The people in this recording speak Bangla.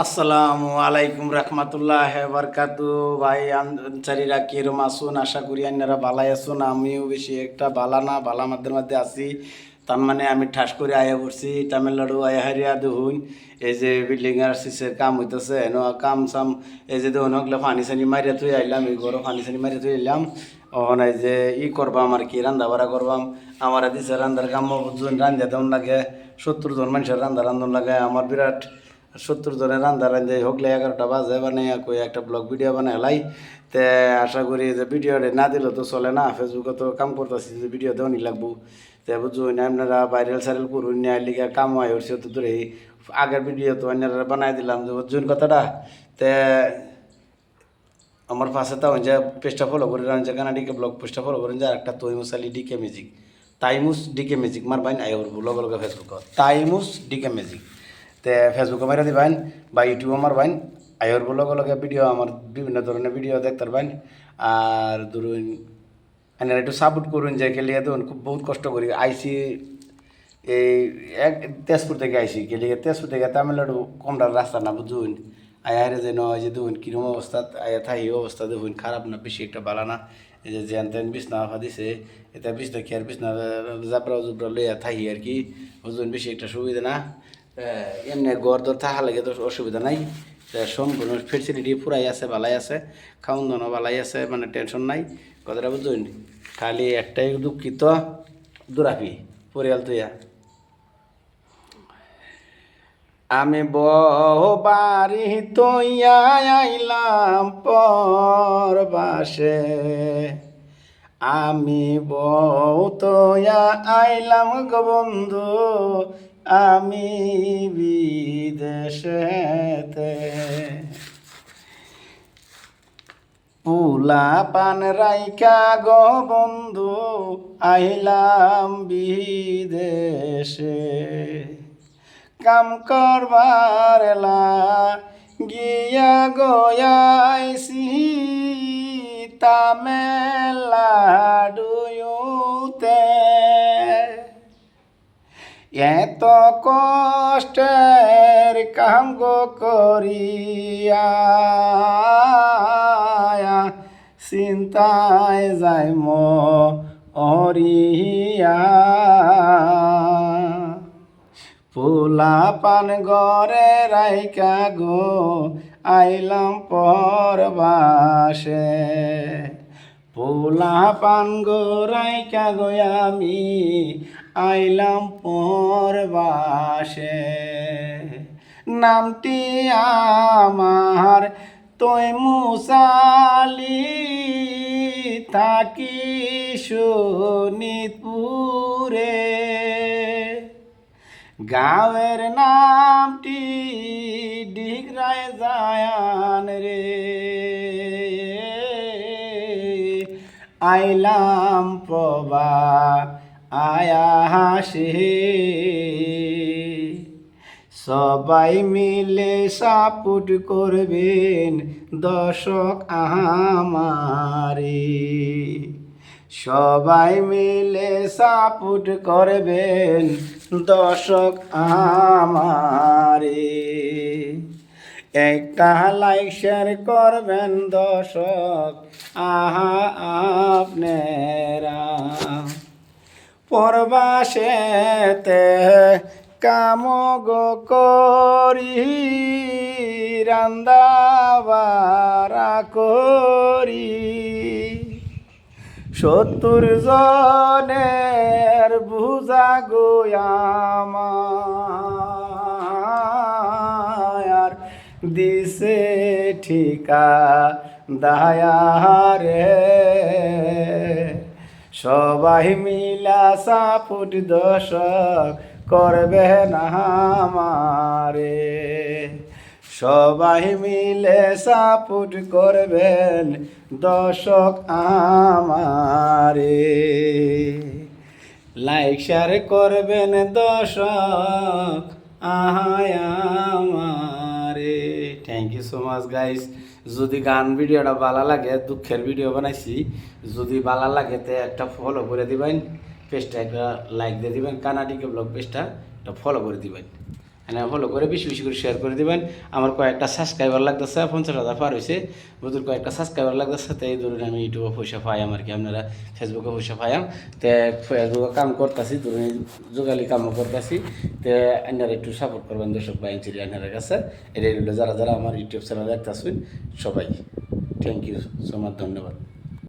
আসসালামু আলাইকুম রহমতুল্লাহ বারকাতু। ভাই আনসারিরা কিরম আসুন, আশা করি আপনারা বালাই আসুন। আমিও বেশি একটা বালা না, বালা মধ্যে আছি। তার মানে আমি ঠাস করে আয়া পড়ছি তামিলনাড়ু আয়া হারিয়া দেখুন। এই যে বিল্ডিং আর সিসের কাম হইতেছে এনো কাম সাম। এই যে দেখুন ওগুলো ফানি সানি মারিয়া তুই আইলাম, এই ঘরও ফানি সানি মারিয়া তুই আইলাম। ওখানে এই যে করবাম আর কি, রান্না বাড়া করবাম। আমার দিছে রান্নার কাম বুঝুন, রান্ধা দেন লাগে 70 জন মানুষের রান্ধন লাগে। আমার বিরাট 70 জনের রান্ধা হোকলে 11টা বাজে বানাই কই একটা ব্লগ ভিডিও বানাই। তে আশা করি যে ভিডিওটা না দিলে তো চলে না, ফেসবুকে তো কাম করতেছি যে ভিডিও দেওয়ানি লাগবো। তে বুঝুন আপনারা ভাইরাল সাইরাল করুন না, লিখে কাম হয় উঠছে তো দূরে। আগের ভিডিও তো আপনারা বানাই দিলাম যে বুঝুন কথাটা। তে আমার পাশে তো যে পেজটা ফলো করে যে কানাডিকে ব্লগ পেজটা ফলো করেন যে একটা তৈমুস আলী ডিকে মিউজিক, তাইমুস ডিকে মিউজিক মার বাইন আই ওর ব্লগ লগে ফেসবুক তাইমুস ডিকে মিউজিক। তে ফেসবুকে মারা দিবেন বা ইউটিউবে মারবেন, আইওর ব্লগ লগে ভিডিও আমার বিভিন্ন ধরনের ভিডিও দেখতে পারবেন। আর ধরুন আপনারা একটু সাপোর্ট করুন, যে খেলিয়ে দেখুন খুব বহুত কষ্ট করি আইসি এই এক তেজপুর থেকে আইসি গেলিয়ে, তেজপুর থেকে তামিলনাড়ু কমটার রাস্তা না বুঝুন। আয়ারে যে নয় যে দেখুন কিরম অবস্থা, আয়া থাই অবস্থা দেখুন খারাপ না, বেশি একটা ভালো না। এই যে জ্যান ত্যান বিছনা আফা দিছে, এটা বিছনা খেয়ার বিছনা জাবরা জুবরা লইয়া থাই আর কি বুঝুন, বেশি একটা সুবিধা না। এমনি গড় দর থাকা লাগে তো অসুবিধা নাই। সম্পূর্ণ ফেসিলিটি পুরাই আছে, ভালাই আছে, খাওয়ান দাওয়ানো ভালাই আছে, মানে টেনশন নাই। কথাটা বুঝুন, খালি একটাই দুঃখিত দুরাফি পরিয়াল তুইয়া। আমি বাড়ি তৈয়া আইলাম পরবাসে, আমি তৈয়া আইলাম গো বন্ধু, আমি বিদেশেতে। পুলা পান রাইকা গো বন্ধু, আইলাম বিদেশে। কাম করবার গিয়া গয়াইছি তামিলনাড়ুতে। এত কষ্টের কাম গো করিয়া চিন্তায় যাই মরিয়া। পোলা পান গরে রাইকা গো আইলাম পরবাসে, পোলা পান গো রাইকা গো আমি আইলাম পরবাসে। নামটি আমার তৈমুস আলী, থাকি শোনিতপুরে। গাঁয়ের নামটি ডিগরায় জায়ান রে, আইলাম প্রভা আয়াসে। সবাই মিলে সাপোর্ট করবেন দর্শক আমারে, সবাই মিলে সাপোর্ট করবেন দর্শক আমারে। একটা লাইক শেয়ার করবেন দর্শক আপনারা। পরবাসেতে কাম গো করি, রান্দা বাড়া করি, 70 জনের বুঝা গো আমার দিছে ঠিকা দায়া রে। সবাই মিলা সাপোর্ট দর্শক করবে না আমারে, সবাই মিলে সাপোর্ট করবেন দর্শক আমারে। লাইক শেয়ার করবেন দর্শক আমারে। Thank you so much guys. যদি গান ভিডিওটা ভালো লাগে, দুঃখের ভিডিও বানাইছি, যদি ভালো লাগে তো একটা ফলো করে দিবেন, পেজটা একটা লাইক দিয়ে দিবেন, কানাডিকে ব্লগ পেজটা একটা ফলো করে দিবেন। আপনারা ফলো করে বেশি বেশি করে শেয়ার করে দিবেন। আমার কয়েকটা সাবস্ক্রাইবার লাগতেছে, 50,000 পার হয়েছে, বুঝুন কয়েকটা সাবস্ক্রাইবার লাগতেছে, তো এই ধরুন আমি ইউটিউবে পয়সা পাইম আর কি, আপনারা ফেসবুকে পয়সা পাইম, তো ফেসবুকে কাম করতেছি, ধরুন যোগালি কামও করতেছি, তো আপনারা একটু সাপোর্ট করবেন দর্শক ভাই চিরি আপনার কাছে। এটাই হলো যারা যারা আমার ইউটিউব চ্যানেল দেখতেছেন সবাই, থ্যাংক ইউ সো মাচ, ধন্যবাদ।